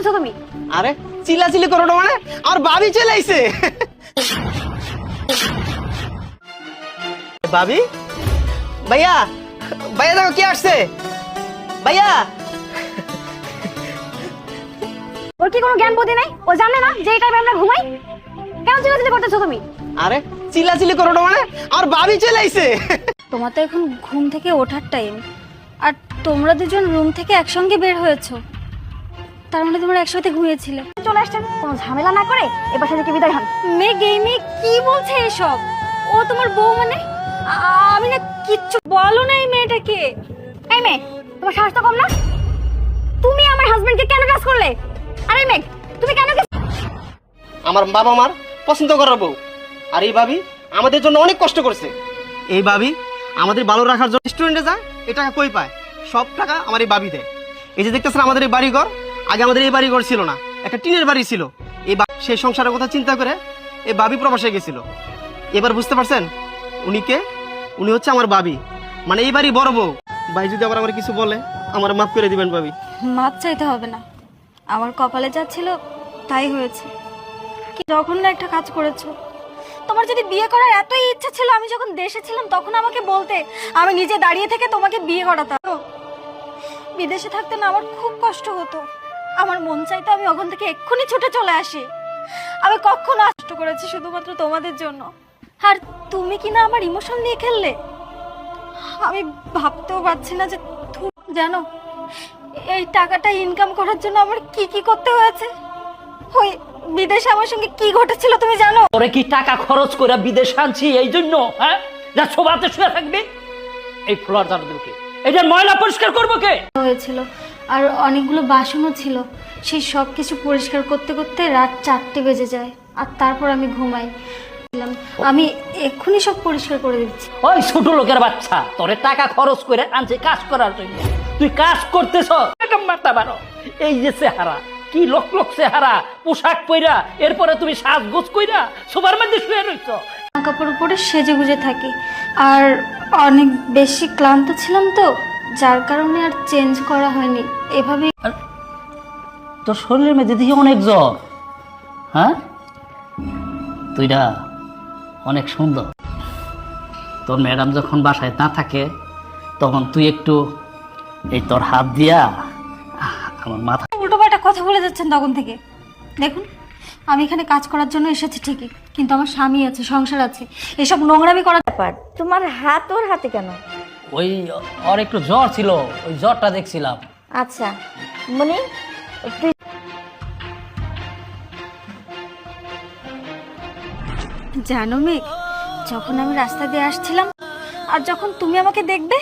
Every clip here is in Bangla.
করতেছো তুমি? আরে চিল্লাচিল্লি করো না মানে, আর ভাবি চলে আইছে। ভাবি, ভাইয়া, ভাইয়া দেখো কি আসছে। ভাইয়া, ওর কি কোনো জ্ঞান বুদ্ধি নাই? ও জানে না যে এই টাইমে আমরা ঘুমাই? কেন চিল্লাচিল্লি করতেছো তুমি? আরে চিল্লাচিল্লি করো না মানে, আর ভাবি চলে আইছে। তোমার তো এখন ঘুম থেকে ওঠার টাইম, আর তোমরা দুজন রুম থেকে একসঙ্গে বের হয়েছো, তার মানে তোমরা একসাথে ঘুমিয়েছিলে। চলে আসছেন, কোনো ঝামেলা না করে এবার থেকে বিদায় হন। মেয়ে গেমে কি বলছে এসব? ও তোমার বউ মানে? আমি না কিচ্ছু বলো না এই মেয়েটাকে। এই মেয়ে, তোমার সাহস তো কম না? তুমি আমার হাজবেন্ডকে কেন কাজ করলে? আরে মেয়ে, তুমি কেন? আমার বাবা মার পছন্দ করার বউ, আর এই ভাবি আমাদের জন্য অনেক কষ্ট করছে। এই ভাবি আমাদের ভালো রাখার জন্য রেস্টুরেন্টে যায়, এই টাকা কই পায়? সব টাকা আমার এই ভাবি দেয়। এই যে দেখতেছেন আমাদের এই বাড়িঘর, আগে আমাদের এই বাড়িঘর ছিল না, একটা টিনের বাড়ি ছিল। এই সেই সংসারের কথা চিন্তা করে এই ভাবি প্রবাসে গেছিল। এবার বুঝতে পারছেন উনি কে? উনি হচ্ছে আমার ভাবি, মানে এই বাড়ি বড় বউ। ভাই যদি আবার আমার কিছু বলে আমার মাফ করে দিবেন ভাবি। মাপ চাইতে হবে না, আমার কপালে যা ছিল তাই হয়েছে। কি যখন না একটা কাজ করেছো, তোমার যদি বিয়ে করার এতই ইচ্ছা ছিল, আমি যখন দেশে ছিলাম তখন আমাকে বলতে, আমি নিজে দাঁড়িয়ে থেকে তোমাকে বিয়ে করাতাম। বিদেশে থাকতে না আমার খুব কষ্ট হতো, আমার মন চাইতো আমি ওখান থেকে এক্ষুনি ছুটে চলে আসি। আমি কখনো কষ্ট করেছি শুধুমাত্র তোমাদের জন্য, আর তুমি কি না আমার ইমোশন নিয়ে খেললে? আমি ভাবতেও পারছি না যে জানো এই টাকাটা ইনকাম করার জন্য আমার কি কি করতে হয়েছে। ওই বিদেশে আমার সঙ্গে কি ঘটেছিল তুমি জানো? ওরে কি টাকা খরচ করে বিদেশে আনছি এই জন্য? হ্যাঁ, যা সোফাতে শুয়ে থাকবে। এই ফ্লোর ঝাড়ু দেবো কে? এটা ময়লা পরিষ্কার করবো কে? হয়েছিল, আর অনেকগুলো বাসনও ছিল, সেই সব কিছু পরিষ্কার করতে করতে রাত 4টে বেজে যায়, আর তারপর আমি ঘুমাই। আমি এক্ষুনি সব পরিষ্কার করে দিচ্ছি। ওই ছোট লোকের বাচ্চা, তোরে টাকা খরচ করে আনছে কাজ করার জন্য, তুই কাজ করতেছ মারতে পারো। এই যে চেহারা, কি লোক লোক চেহারা, পোশাক পইরা, এরপরে তুমি সাজগোজ কইরা সোফার মধ্যে শুয়ে রইছ। কাপড় উপরে সেজে গুজে থাকি, আর অনেক বেশি ক্লান্ত ছিলাম তো, যার কারণে আর চেঞ্জ করা হয়নি। এভাবে তোর শরীরের মধ্যে দেখি অনেক জ্বর। হ্যাঁ, তুই না অনেক সুন্দর। তোর ম্যাডাম যখন বাসায় না থাকে তখন তুই একটু এই তোর হাত দিয়া আমার মাথা। উল্টোপাল্টা কথা বলে যাচ্ছেন তখন থেকে। দেখুন, আমি এখানে কাজ করার জন্য এসেছি ঠিকই, কিন্তু আমার স্বামী আছে, সংসার আছে, এসব নোংরামি করার ব্যাপার। তোমার হাত ওর হাতে কেন? ওই ওর একটু জ্বর ছিল, ওই জ্বরটা দেখছিলাম। আচ্ছা মনি, একটু জানো মেঘ, যখন আমি রাস্তা দিয়ে আসছিলাম আর যখন তুমি আমাকে দেখবে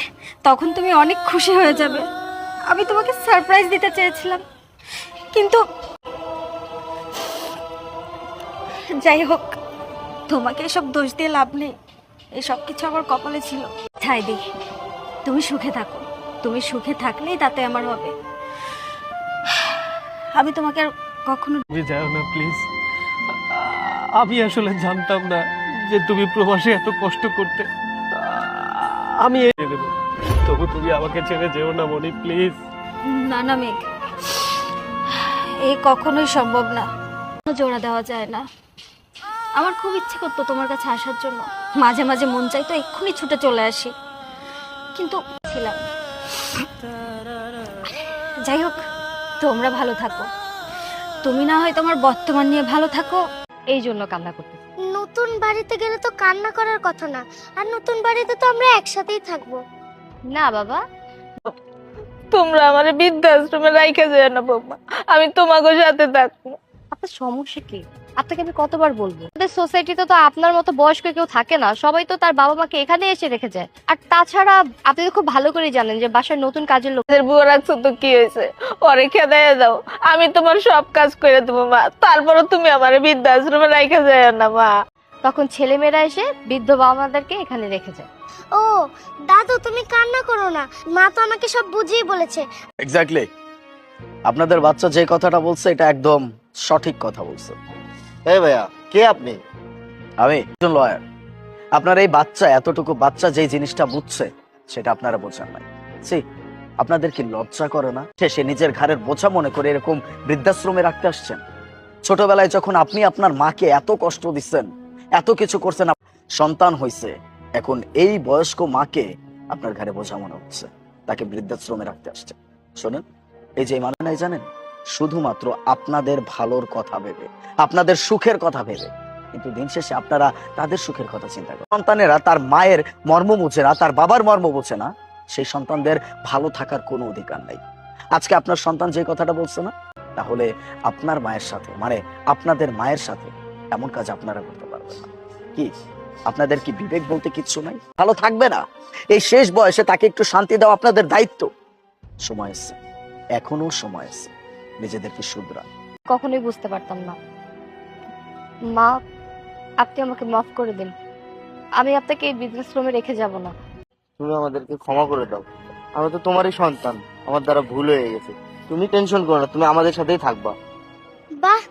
তখন তুমি অনেক খুশি হয়ে যাবে। আমি তোমাকে সারপ্রাইজ দিতে চেয়েছিলাম, কিন্তু যাই হোক, তোমাকে এসব দোষ দিয়ে লাভ নেই, এসব কিছু আমার কপালে ছিল। ছাই দি, তুমি সুখে থাকো, তুমি সুখে থাকলেই তাতে আমার হবে। আমি তোমাকে আর কখনো যাও না প্লিজ। আমি আসলে জানতাম না যে তুমি প্রবাসে এত কষ্ট করতে। আমি এনে দেবো, তবু তুমি আমাকে ছেড়ে যেও না মনি, প্লিজ। না না মেঘ, এই কখনোই সম্ভব না, জোড়া দেওয়া যায় না। আমার খুব ইচ্ছে করতো তোমার কাছে আসার জন্য, মাঝে মাঝে মন চাইতো এক্ষুনি ছুটে চলে আসি, কিন্তু ছিলাম। যাই হোক, তোমরা ভালো থাকো, তুমি না হয় তোমার বর্তমান নিয়ে ভালো থাকো, এই জন্য কান্না করতে। নতুন বাড়িতে গেলে তো কান্না করার কথা না, আর নতুন বাড়িতে তো আমরা একসাথেই থাকবো। না বাবা, তোমরা আমার বৃদ্ধাশ্রমে রাইখা যায় না বৌমা, আমি তোমাকে সাথে থাকবো। আপনার সমস্যা কি? আপনাকে আমি কতবার বলবো, আমাদের সোসাইটিতে তো আপনার মতো বয়স্ক কেউ থাকে না, সবাই তো তার বাবা মাকে এখানে এসে রেখে যায়। আর তাছাড়া আপনি তো খুব ভালো করে জানেন যে বাসায় নতুন কাজের লোক। বুয়া রাখছো তো কি হয়েছে, ওরে খেদাইয়া দাও, আমি তোমার সব কাজ করে দেবো মা, তারপরে তুমি আমার বৃদ্ধাশ্রমে রাইখা যায় না মা। তখন ছেলেমেয়েরা এসে বৃদ্ধ বাবা মাদেরকে এখানে রেখে যায়। ও দাদু, তুমি কান্না করো না, মা তো আমাকে সব বুঝিয়ে বলেছে। এক্স্যাক্টলি, আপনাদের বাচ্চা যে কথাটা বলছে এটা একদম সঠিক কথা বলছে। এই ভাইয়া, কে আপনি? আমি একজন লয়ার। আপনার এই বাচ্চা, এতটুকু বাচ্চা যে জিনিসটা বুঝছে সেটা আপনারা বোঝেন নাই। সি, আপনাদের কি লজ্জা করে না? সে নিজের ঘরের বোঝা মনে করে এরকম বৃদ্ধাশ্রমে রাখতে আসছেন। ছোটবেলায় যখন আপনি আপনার মাকে এত কষ্ট দিচ্ছেন, এত কিছু করছেন, সন্তান হইছে, এখন এই বয়স্ক মাকে আপনার ঘরে বোঝা মনে হচ্ছে, তাকে বৃদ্ধাশ্রমে রাখতে আসছে। শোনেন, এই যে মানে নাই জানেন, শুধুমাত্র আপনাদের ভালোর কথা ভেবে, আপনাদের সুখের কথা ভেবে, কিন্তু দিন শেষে আপনারা তাদের সুখের কথা চিন্তা করেন। সন্তানেরা তার মায়ের মর্ম বুঝে না, তার বাবার মর্ম বোঝে না, সেই সন্তানদের ভালো থাকার কোনো অধিকার নাই। আজকে আপনার সন্তান যে কথাটা বলছে না, তাহলে আপনার মায়ের সাথে, মানে আপনাদের মায়ের সাথে এমন কাজ আপনারা করতে পারবেন না। কি আপনাদের কি বিবেক বলতে কিচ্ছু নাই? ভালো থাকবে না? এই শেষ বয়সে তাকে একটু শান্তি দেওয়া আপনাদের দায়িত্ব। সময় আছে, এখনো সময় আছে, নিজেদেরকে শুধরা। কখনোই বুঝতে পারতাম না। মা, আপনি আমাকে মাফ করে দিন। আমি আপনাকে এই বৃদ্ধাশ্রমে রেখে যাব না। তুমি আমাদেরকে ক্ষমা করে দাও, আমরা তো তোমারই সন্তান, আমার দ্বারা ভুল হয়ে গেছে। তুমি টেনশন করো না, তুমি আমাদের সাথেই থাকবা। বাহ,